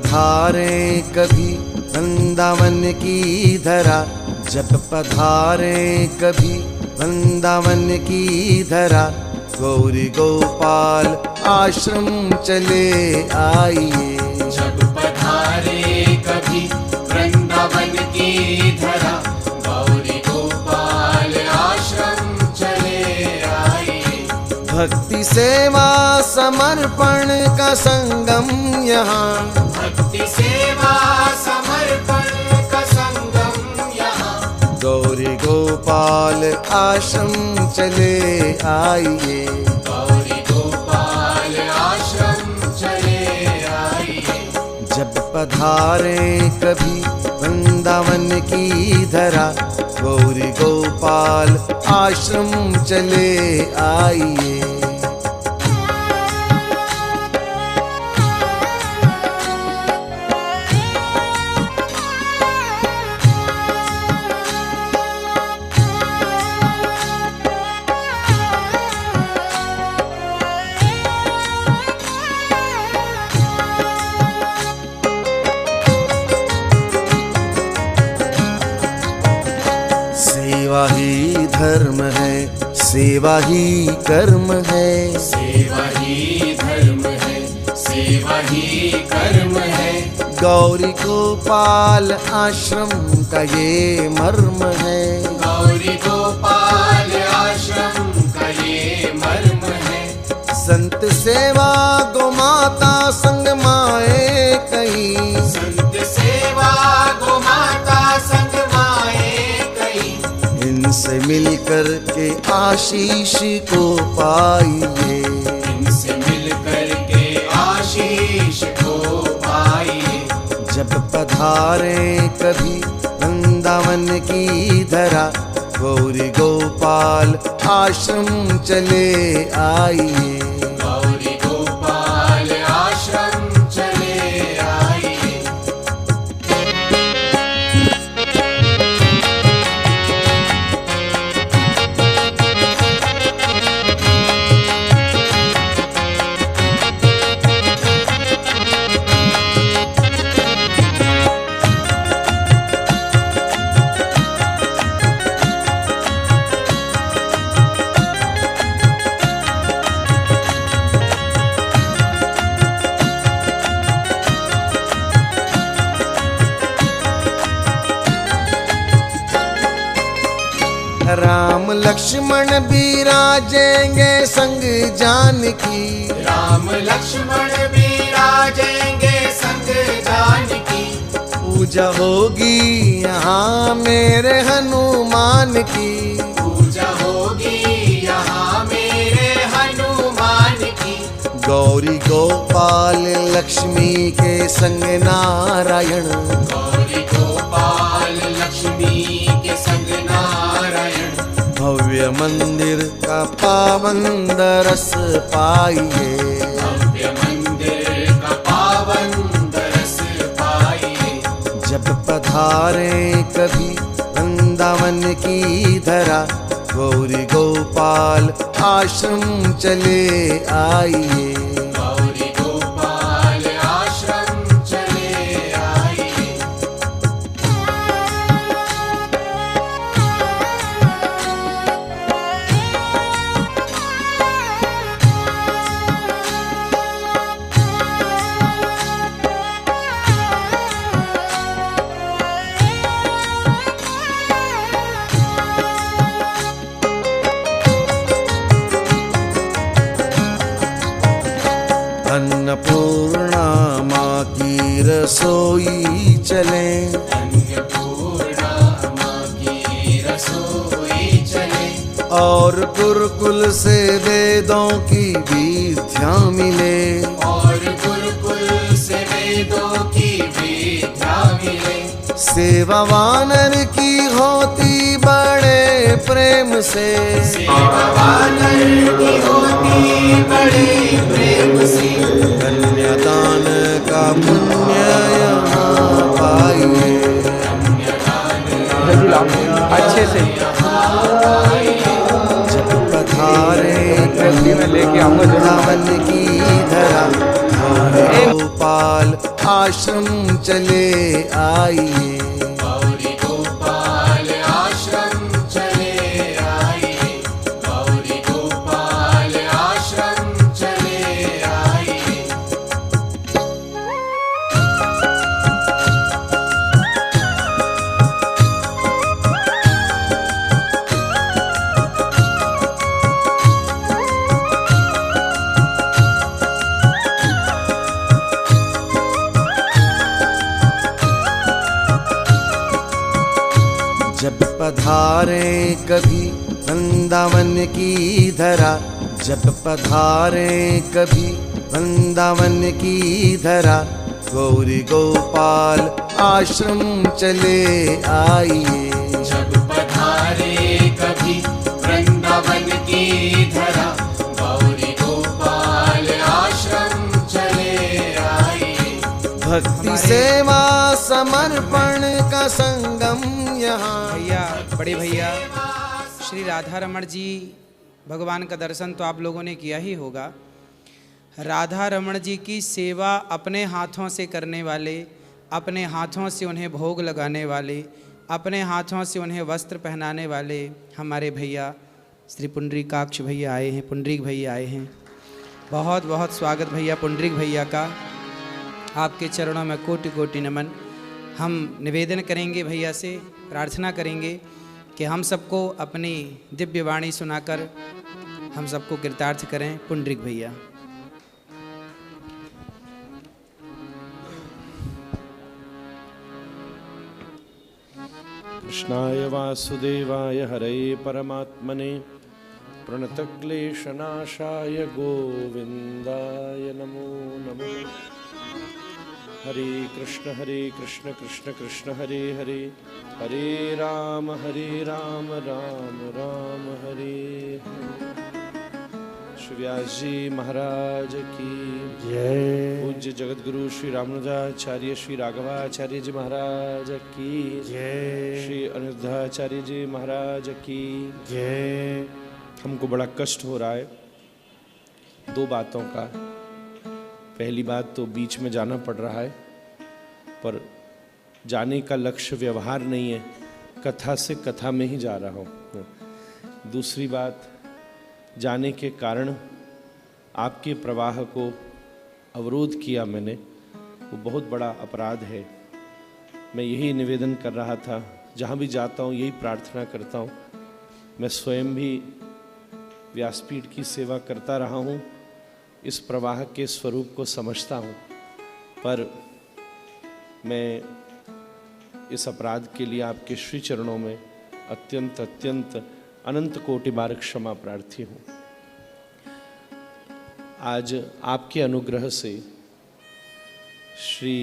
पधारे कभी वृंदावन की धरा, जब पधारे कभी वृंदावन की धरा, गौरी गोपाल आश्रम चले आइए। जब पधारे कभी वृंदावन की धरा, गौरी गोपाल आश्रम चले आइए। भक्ति सेवा समर्पण का संगम यहाँ, भक्ति सेवा समर्पण का संगम यहाँ, गौरी गोपाल आश्रम चले आइए। गौरी गोपाल आश्रम चले आइए। जब पधारे कभी वृंदावन की धरा, गौरी गोपाल आश्रम चले आइए। सेवा ही धर्म है, सेवा ही कर्म है, सेवा ही धर्म है, सेवा ही कर्म है, गौरी गोपाल आश्रम का ये मर्म है। गौरी गोपाल आश्रम का ये मर्म है। संत सेवा गो माता संग माए कहीं, संत सेवा गो माता संग माए कहीं, इनसे मिलकर के आशीष को पाइए। इनसे मिलकर के आशीष को पाइए। जब पधारे कभी वृंदावन की धरा, गौरी गोपाल आश्रम चले आइए। गौरी गोपाल आश्रम चले आइए। राम लक्ष्मण विराजेंगे संग जानकी, राम लक्ष्मण विराजेंगे संग जानकी, पूजा होगी यहाँ मेरे हनुमान की। पूजा होगी यहाँ मेरे हनुमान की, गौरी गोपाल लक्ष्मी के संग नारायण, गौरी गोपाल लक्ष्मी के संग नारायण, भव्य मंदिर का पावन दरस पाइए। भव्य मंदिर का पावन दरस पाइए। जब पधारे कभी वृंदावन की धरा, गौरी गोपाल आश्रम चले आइए। गौरी गोपाल आश्रम चले आइए। अन्नपूर्णा माँ की रसोई चले, अन्नपूर्णा माँ की रसोई चले, और गुरुकुल से वेदों की विद्या मिले। और गुरुकुल से वेदों की विद्या मिले। सेवा वानर की होती बड़े प्रेम से, सेवा वानर की होती बड़े प्रेम से, कन्यादान का पुण्य यहाँ पाइए। अच्छे से जब पधारे में लेके आऊंगा वृंदावन की धरा, गोपाल आश्रम चले आइए। गौरी गोपाल आश्रम चले आइए, गौरी गोपाल आश्रम चले आइए। जब पधारे कभी वृंदावन की धरा, जब पधारे कभी वृंदावन की धरा, गौरी गोपाल आश्रम चले आइए। जब पधारे कभी वृंदावन की धरा, गौरी गोपाल आश्रम चले आइए। भक्ति सेवा समर्पण का संगम यहाँ। भैया, बड़े भैया श्री राधा रमण जी, भगवान का दर्शन तो आप लोगों ने किया ही होगा। राधा रमण जी की सेवा अपने हाथों से करने वाले, अपने हाथों से उन्हें भोग लगाने वाले, अपने हाथों से उन्हें वस्त्र पहनाने वाले हमारे भैया श्री पुंडरीकाक्ष भैया आए हैं, पुंडरीक भैया आए हैं। बहुत बहुत स्वागत भैया पुंडरीक भैया का। आपके चरणों में कोटि कोटि नमन। हम निवेदन करेंगे भैया से, प्रार्थना करेंगे कि हम सबको अपनी दिव्य वाणी सुनाकर हम सबको कृतार्थ करें। पुंडरीक भैया। कृष्णाय वासुदेवाय हरये परमात्मने प्रणतक्लेशनाशाय गोविन्दाय नमो नमः। हरे कृष्ण कृष्ण कृष्ण हरे हरे, हरे राम राम राम हरे हरे। श्री व्यास जी महाराज की जय। पूज्य जगतगुरु श्री रामानुजाचार्य श्री राघवाचार्य जी महाराज की जय। श्री अनिरुद्धाचार्य जी महाराज की जय। हमको बड़ा कष्ट हो रहा है दो बातों का। पहली बात तो बीच में जाना पड़ रहा है, पर जाने का लक्ष्य व्यवहार नहीं है, कथा से कथा में ही जा रहा हूँ। दूसरी बात, जाने के कारण आपके प्रवाह को अवरोध किया मैंने, वो बहुत बड़ा अपराध है। मैं यही निवेदन कर रहा था, जहाँ भी जाता हूँ यही प्रार्थना करता हूँ। मैं स्वयं भी व्यासपीठ की सेवा करता रहा हूँ, इस प्रवाह के स्वरूप को समझता हूँ, पर मैं इस अपराध के लिए आपके श्री चरणों में अत्यंत अत्यंत अनंत कोटि बार क्षमा प्रार्थी हूँ। आज आपके अनुग्रह से श्री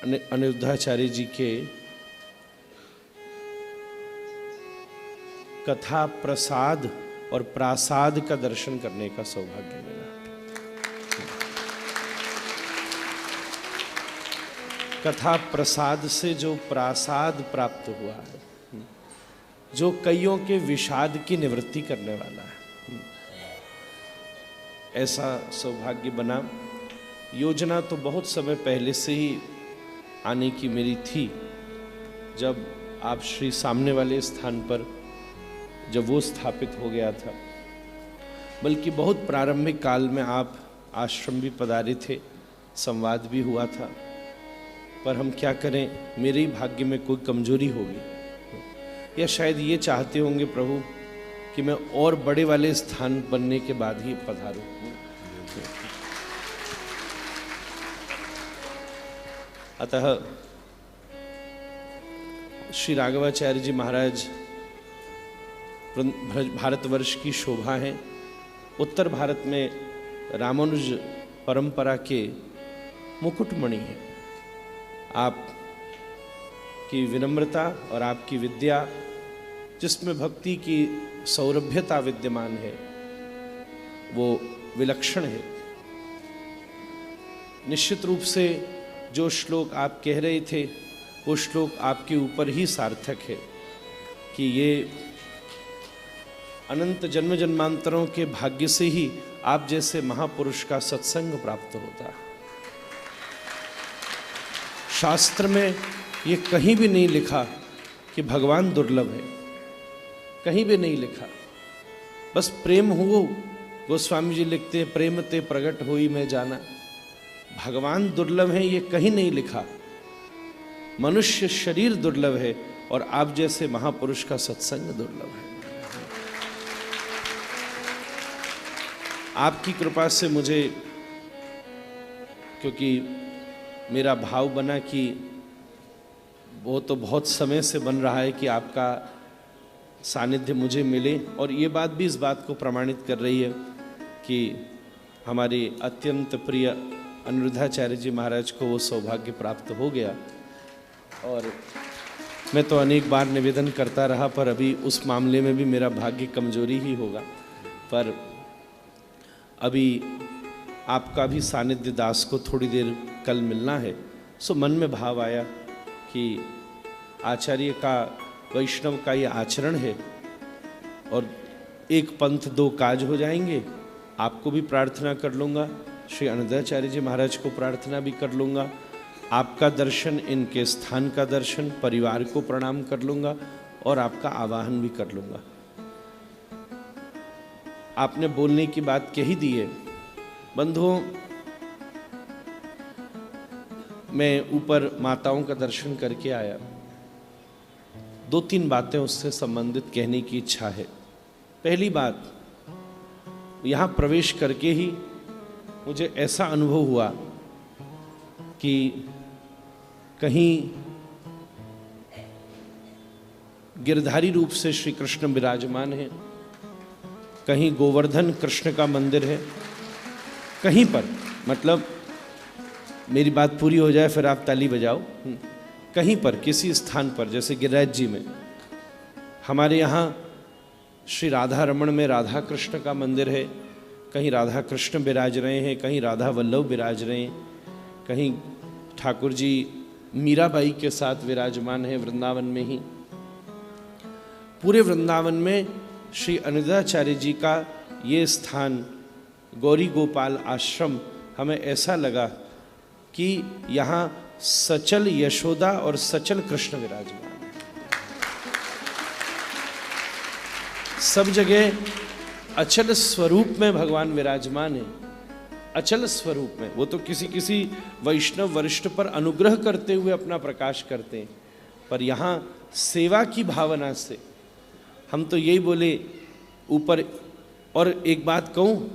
अनिरुद्धाचार्य जी के कथा प्रसाद और प्रासाद का दर्शन करने का सौभाग्य मिला। कथा प्रसाद से जो प्रासाद प्राप्त हुआ है, जो कईयों के विषाद की निवृत्ति करने वाला है, ऐसा सौभाग्य बना। योजना तो बहुत समय पहले से ही आने की मेरी थी, जब आप श्री सामने वाले स्थान पर जब वो स्थापित हो गया था, बल्कि बहुत प्रारंभिक काल में आप आश्रम भी पधारे थे, संवाद भी हुआ था, पर हम क्या करें, मेरे ही भाग्य में कोई कमजोरी होगी, या शायद ये चाहते होंगे प्रभु कि मैं और बड़े वाले स्थान बनने के बाद ही पधारूं। अतः श्री राघवाचार्य जी महाराज भारतवर्ष की शोभा हैं। उत्तर भारत में रामानुज परंपरा के मुकुटमणि हैं। आपकी विनम्रता और आपकी विद्या, जिसमें भक्ति की सौरभ्यता विद्यमान है, वो विलक्षण है। निश्चित रूप से जो श्लोक आप कह रहे थे, वो श्लोक आपके ऊपर ही सार्थक है कि ये अनंत जन्म जन्मांतरों के भाग्य से ही आप जैसे महापुरुष का सत्संग प्राप्त होता। शास्त्र में ये कहीं भी नहीं लिखा कि भगवान दुर्लभ है, कहीं भी नहीं लिखा। बस प्रेम हो, गोस्वामी जी लिखते हैं प्रेम ते प्रगट होई मैं जाना। भगवान दुर्लभ है ये कहीं नहीं लिखा। मनुष्य शरीर दुर्लभ है और आप जैसे महापुरुष का सत्संग दुर्लभ है। आपकी कृपा से मुझे, क्योंकि मेरा भाव बना कि वो तो बहुत समय से बन रहा है कि आपका सानिध्य मुझे मिले, और ये बात भी इस बात को प्रमाणित कर रही है कि हमारे अत्यंत प्रिय अनिरुद्धाचार्य जी महाराज को वो सौभाग्य प्राप्त हो गया। और मैं तो अनेक बार निवेदन करता रहा, पर अभी उस मामले में भी मेरा भाग्य कमजोरी ही होगा। पर अभी आपका भी सानिध्य दास को थोड़ी देर कल मिलना है, सो मन में भाव आया कि आचार्य का, वैष्णव का ये आचरण है और एक पंथ दो काज हो जाएंगे। आपको भी प्रार्थना कर लूँगा, श्री अनिरुद्धाचार्य जी महाराज को प्रार्थना भी कर लूँगा, आपका दर्शन, इनके स्थान का दर्शन, परिवार को प्रणाम कर लूँगा और आपका आवाहन भी कर लूँगा। आपने बोलने की बात कही दी है। बंधुओं, मैं ऊपर माताओं का दर्शन करके आया, दो तीन बातें उससे संबंधित कहने की इच्छा है। पहली बात, यहाँ प्रवेश करके ही मुझे ऐसा अनुभव हुआ कि कहीं गिरधारी रूप से श्री कृष्ण विराजमान है, कहीं गोवर्धन कृष्ण का मंदिर है, कहीं पर, मतलब मेरी बात पूरी हो जाए फिर आप ताली बजाओ, कहीं पर किसी स्थान पर, जैसे गिरिराज जी में, हमारे यहाँ श्री राधा रमण में राधा कृष्ण का मंदिर है, कहीं राधा कृष्ण विराज रहे हैं, कहीं राधा वल्लभ विराज रहे हैं, कहीं ठाकुर जी मीराबाई के साथ विराजमान है वृंदावन में ही। पूरे वृंदावन में श्री अनिरुद्धाचार्य जी का ये स्थान, गौरी गोपाल आश्रम, हमें ऐसा लगा कि यहाँ सचल यशोदा और सचल कृष्ण विराजमान है। सब जगह अचल स्वरूप में भगवान विराजमान है, अचल स्वरूप में। वो तो किसी किसी वैष्णव वरिष्ठ पर अनुग्रह करते हुए अपना प्रकाश करते हैं, पर यहाँ सेवा की भावना से हम तो यही बोले ऊपर। और एक बात कहूँ,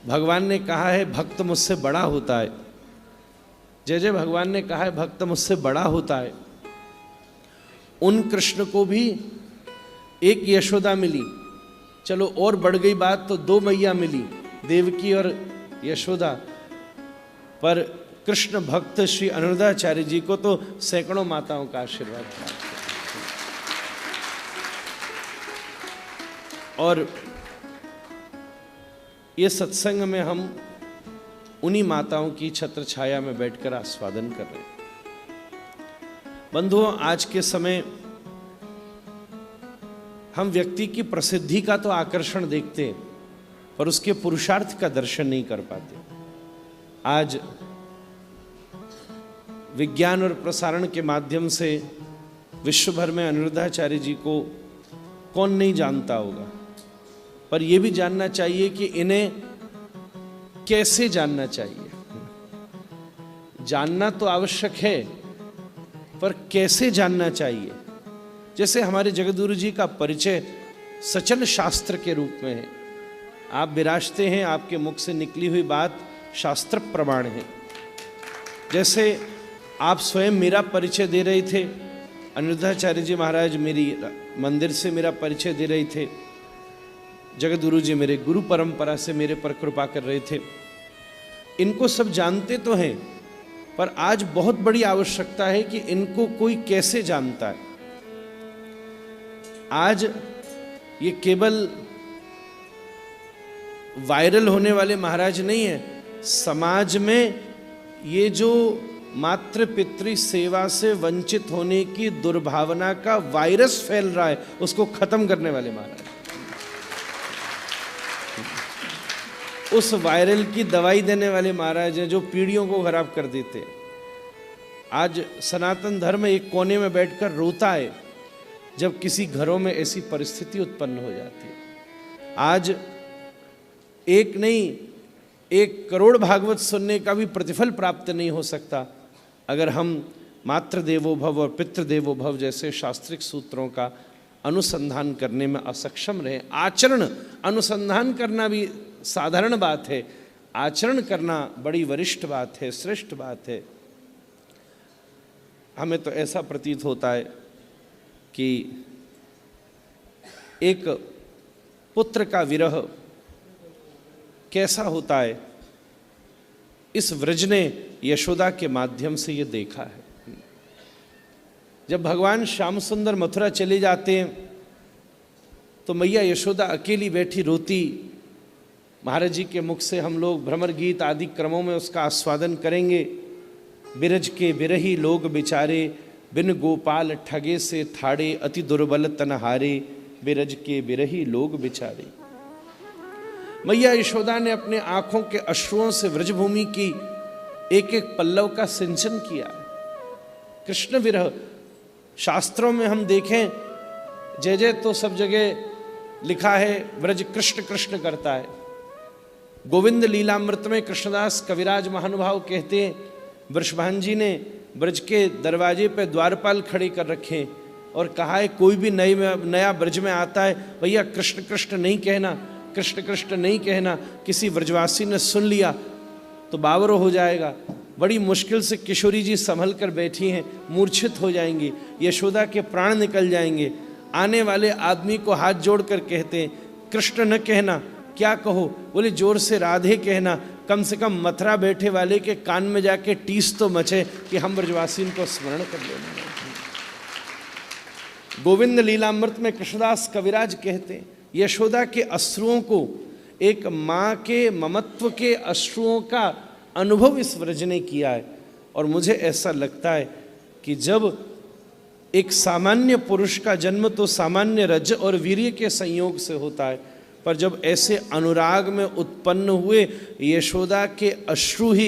भगवान ने कहा है भक्त मुझसे बड़ा होता है। जय जय भगवान ने कहा है भक्त मुझसे बड़ा होता है। उन कृष्ण को भी एक यशोदा मिली, चलो और बढ़ गई बात तो दो मैया मिली, देवकी और यशोदा, पर कृष्ण भक्त श्री अनिरुद्धाचार्य जी को तो सैकड़ों माताओं का आशीर्वाद था। और ये सत्संग में हम उन्हीं माताओं की छत्र छाया में बैठकर आस्वादन कर रहे हैं। बंधुओं, आज के समय हम व्यक्ति की प्रसिद्धि का तो आकर्षण देखते हैं, पर उसके पुरुषार्थ का दर्शन नहीं कर पाते। आज विज्ञान और प्रसारण के माध्यम से विश्व भर में अनिरुद्धाचार्य जी को कौन नहीं जानता होगा, पर यह भी जानना चाहिए कि इन्हें कैसे जानना चाहिए। जानना तो आवश्यक है, पर कैसे जानना चाहिए। जैसे हमारे जगद्गुरु जी का परिचय सचल शास्त्र के रूप में है। आप विराजते हैं, आपके मुख से निकली हुई बात शास्त्र प्रमाण है। जैसे आप स्वयं मेरा परिचय दे रहे थे, अनिरुद्धाचार्य जी महाराज मेरी मंदिर से मेरा परिचय दे रहे थे, जगद्गुरु जी मेरे गुरु परंपरा से मेरे पर कृपा कर रहे थे। इनको सब जानते तो हैं, पर आज बहुत बड़ी आवश्यकता है कि इनको कोई कैसे जानता है। आज ये केवल वायरल होने वाले महाराज नहीं है, समाज में ये जो मातृ पितृ सेवा से वंचित होने की दुर्भावना का वायरस फैल रहा है, उसको खत्म करने वाले महाराज। उस वायरल की दवाई देने वाले महाराज हैं जो पीढ़ियों को खराब कर देते हैं। आज सनातन धर्म एक कोने में बैठकर रोता है जब किसी घरों में ऐसी परिस्थिति उत्पन्न हो जाती है। आज एक नहीं 1 करोड़ भागवत सुनने का भी प्रतिफल प्राप्त नहीं हो सकता अगर हम मातृ देवो भव और पितृ देवो भव जैसे शास्त्रिक सूत्रों का अनुसंधान करने में असक्षम रहे। आचरण अनुसंधान करना भी साधारण बात है, आचरण करना बड़ी वरिष्ठ बात है, श्रेष्ठ बात है। हमें तो ऐसा प्रतीत होता है कि एक पुत्र का विरह कैसा होता है, इस व्रज ने यशोदा के माध्यम से ये देखा है। जब भगवान श्याम सुंदर मथुरा चले जाते हैं तो मैया यशोदा अकेली बैठी रोती। महाराज जी के मुख से हम लोग भ्रमर गीत आदि क्रमों में उसका आस्वादन करेंगे। बिरज के बिरही लोग बिचारे, बिन गोपाल ठगे से थाड़े, अति दुर्बल तनहारे, बिरज के बिरही लोग बिचारे। मैया यशोदा ने अपने आंखों के अश्रुओं से व्रजभूमि की एक एक पल्लव का सिंचन किया। कृष्ण विरह शास्त्रों में हम देखें, जय जय तो सब जगह लिखा है, व्रज कृष्ण कृष्ण करता है। गोविंद लीलामृत में कृष्णदास कविराज महानुभाव कहते हैं, वृषभान जी ने ब्रज के दरवाजे पर द्वारपाल खड़े कर रखे और कहा है कोई भी नया ब्रज में आता है, भैया कृष्ण कृष्ण नहीं कहना, कृष्ण कृष्ण नहीं कहना। किसी व्रजवासी ने सुन लिया तो बावरो हो जाएगा। बड़ी मुश्किल से किशोरी जी संभल कर बैठी हैं, मूर्छित हो जाएंगी, यशोदा के प्राण निकल जाएंगे। आने वाले आदमी को हाथ जोड़कर कहते हैं कृष्ण न कहना, क्या कहो? बोले जोर से राधे कहना, कम से कम मथुरा बैठे वाले के कान में जाके टीस तो मचे कि हम ब्रजवासी को स्मरण कर लेना। गोविंद लीलामृत में कृष्णदास कविराज कहते हैं, यशोदा के अश्रुओं को, एक माँ के ममत्व के अश्रुओं का अनुभव इस व्रज ने किया है। और मुझे ऐसा लगता है कि जब एक सामान्य पुरुष का जन्म तो सामान्य रज और वीर्य के संयोग से होता है, पर जब ऐसे अनुराग में उत्पन्न हुए यशोदा के अश्रु ही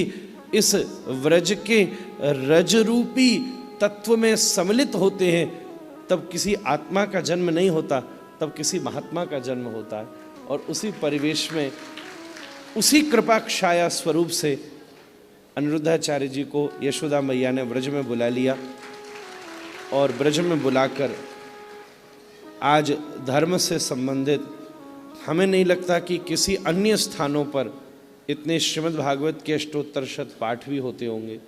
इस व्रज के रज रूपी तत्व में सम्मिलित होते हैं, तब किसी आत्मा का जन्म नहीं होता, तब किसी महात्मा का जन्म होता है। और उसी परिवेश में, उसी कृपा छाया स्वरूप से अनिरुद्धाचार्य जी को यशोदा मैया ने ब्रज में बुला लिया और ब्रज में बुलाकर आज धर्म से संबंधित हमें नहीं लगता कि किसी अन्य स्थानों पर इतने श्रीमद् भागवत के अष्टोत्तर शत पाठ भी होते होंगे।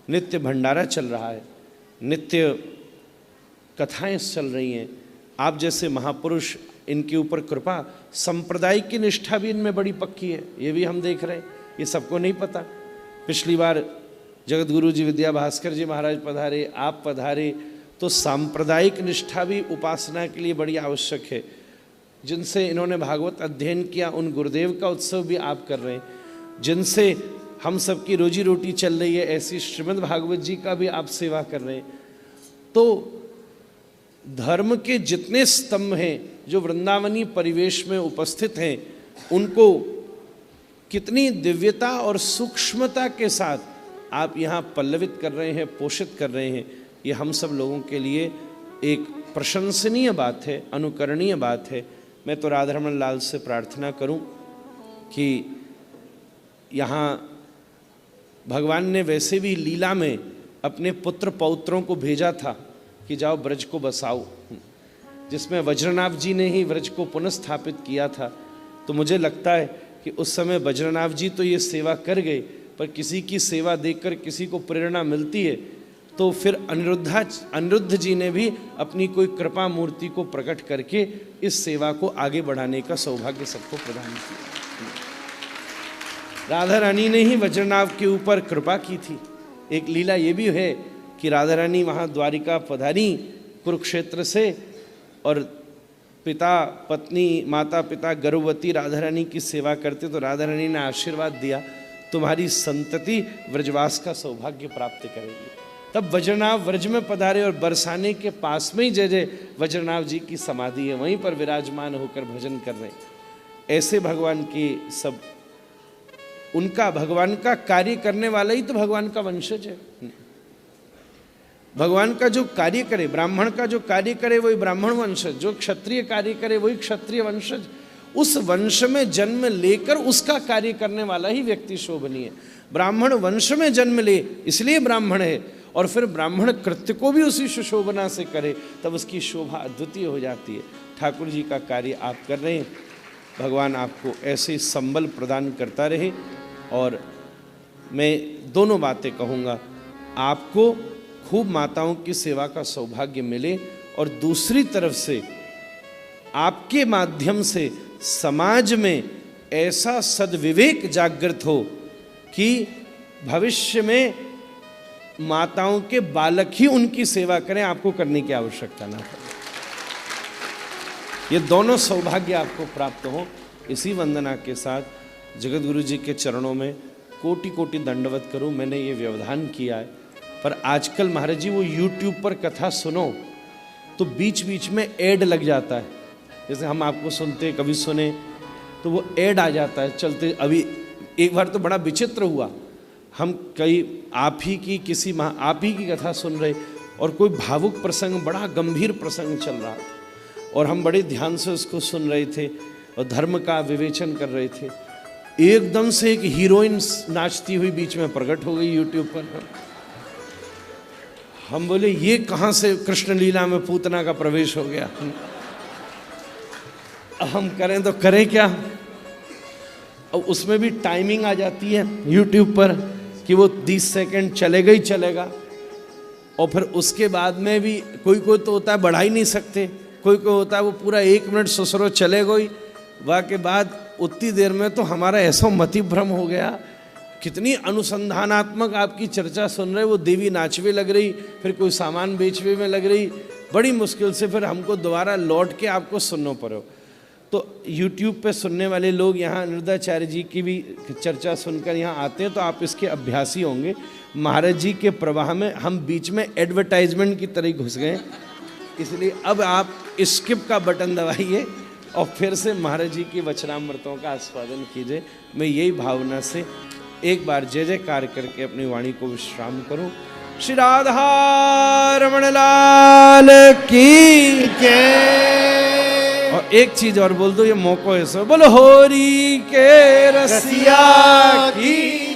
नित्य भंडारा चल रहा है, नित्य कथाएं चल रही हैं। आप जैसे महापुरुष, इनके ऊपर कृपा, संप्रदाय की निष्ठा भी इनमें बड़ी पक्की है, ये भी हम देख रहे हैं, ये सबको नहीं पता। पिछली बार जगत गुरु जी विद्या भास्कर जी महाराज पधारे, आप पधारे, तो सांप्रदायिक निष्ठा भी उपासना के लिए बड़ी आवश्यक है। जिनसे इन्होंने भागवत अध्ययन किया उन गुरुदेव का उत्सव भी आप कर रहे हैं, जिनसे हम सबकी रोजी रोटी चल रही है, ऐसी श्रीमद् भागवत जी का भी आप सेवा कर रहे हैं। तो धर्म के जितने स्तंभ हैं जो वृंदावनी परिवेश में उपस्थित हैं, उनको कितनी दिव्यता और सूक्ष्मता के साथ आप यहाँ पल्लवित कर रहे हैं, पोषित कर रहे हैं, ये हम सब लोगों के लिए एक प्रशंसनीय बात है, अनुकरणीय बात है। मैं तो राधारमण लाल से प्रार्थना करूं कि यहाँ भगवान ने वैसे भी लीला में अपने पुत्र पौत्रों को भेजा था कि जाओ ब्रज को बसाओ, जिसमें वज्रनाभ जी ने ही व्रज को पुनः किया था। तो मुझे लगता है कि उस समय वज्रनाभ जी तो ये सेवा कर गए, पर किसी की सेवा देखकर किसी को प्रेरणा मिलती है, तो फिर अनिरुद्ध जी ने भी अपनी कोई कृपा मूर्ति को प्रकट करके इस सेवा को आगे बढ़ाने का सौभाग्य सबको प्रदान किया। राधा रानी ने ही वज्रनाभ के ऊपर कृपा की थी। एक लीला ये भी है कि राधा रानी वहाँ द्वारिका पधारी कुरुक्षेत्र से, और पिता पत्नी माता पिता गर्भवती राधा रानी की सेवा करते, तो राधा रानी ने आशीर्वाद दिया तुम्हारी संतति व्रजवास का सौभाग्य प्राप्त करेगी। तब वज्रनाभ व्रज में पधारे और बरसाने के पास में ही जय जय वज्रनाभ जी की समाधि है, वहीं पर विराजमान होकर भजन कर रहे हैं। ऐसे भगवान की सब, उनका भगवान का कार्य करने वाला ही तो भगवान का वंशज है। भगवान का जो कार्य करे, ब्राह्मण का जो कार्य करे वही ब्राह्मण वंशज, जो क्षत्रिय कार्य करे वही क्षत्रिय वंशज, उस वंश में जन्म लेकर उसका कार्य करने वाला ही व्यक्ति शोभनीय। ब्राह्मण वंश में जन्म ले इसलिए ब्राह्मण है, और फिर ब्राह्मण कृत्य को भी उसी सुशोभना से करे, तब उसकी शोभा अद्वितीय हो जाती है। ठाकुर जी का कार्य आप कर रहे हैं, भगवान आपको ऐसे संबल प्रदान करता रहे। और मैं दोनों बातें कहूँगा, आपको खूब माताओं की सेवा का सौभाग्य मिले, और दूसरी तरफ से आपके माध्यम से समाज में ऐसा सद्विवेक जागृत हो कि भविष्य में माताओं के बालक ही उनकी सेवा करें, आपको करने की आवश्यकता ना पड़े। ये दोनों सौभाग्य आपको प्राप्त हो। इसी वंदना के साथ जगत गुरु जी के चरणों में कोटि कोटि दंडवत करूं। मैंने ये व्यवधान किया है, पर आजकल महाराज जी वो YouTube पर कथा सुनो तो बीच बीच में ऐड लग जाता है। जैसे हम आपको सुनते कभी सुने तो वो ऐड आ जाता है चलते। अभी एक बार तो बड़ा विचित्र हुआ, हम कई आप ही की कथा सुन रहे, और कोई भावुक प्रसंग, बड़ा गंभीर प्रसंग चल रहा, और हम बड़े ध्यान से उसको सुन रहे थे और धर्म का विवेचन कर रहे थे। एकदम से एक हीरोइन नाचती हुई बीच में प्रकट हो गई YouTube पर। हम बोले ये कहाँ से कृष्ण लीला में पूतना का प्रवेश हो गया, हम करें तो करें क्या। और उसमें भी टाइमिंग आ जाती है YouTube पर कि वो 30 सेकंड चलेगा ही चलेगा, और फिर उसके बाद में भी कोई कोई तो होता है बढ़ा ही नहीं सकते, कोई कोई होता है वो पूरा 1 मिनट ससुरो चलेगा ही। वह के बाद उतनी देर में तो हमारा ऐसा मति भ्रम हो गया, कितनी अनुसंधानात्मक आपकी चर्चा सुन रहे, वो देवी नाचवे लग रही, फिर कोई सामान बेचवे में लग रही, बड़ी मुश्किल से फिर हमको दोबारा लौट के आपको सुनना पड़ो। तो YouTube पे सुनने वाले लोग यहाँ अनिरुद्धाचार्य जी की भी चर्चा सुनकर यहाँ आते हैं, तो आप इसके अभ्यासी होंगे। महाराज जी के प्रवाह में हम बीच में एडवर्टाइजमेंट की तरह घुस गए, इसलिए अब आप स्किप का बटन दबाइए और फिर से महाराज जी की वचनामृतों का आस्वादन कीजिए। मैं यही भावना से एक बार जय जयकार करके अपनी वाणी को विश्राम करूं। श्री राधा रमण लाल की जय। और एक चीज और बोल दो, ये मौका है सो, बोलो होरी के रसिया की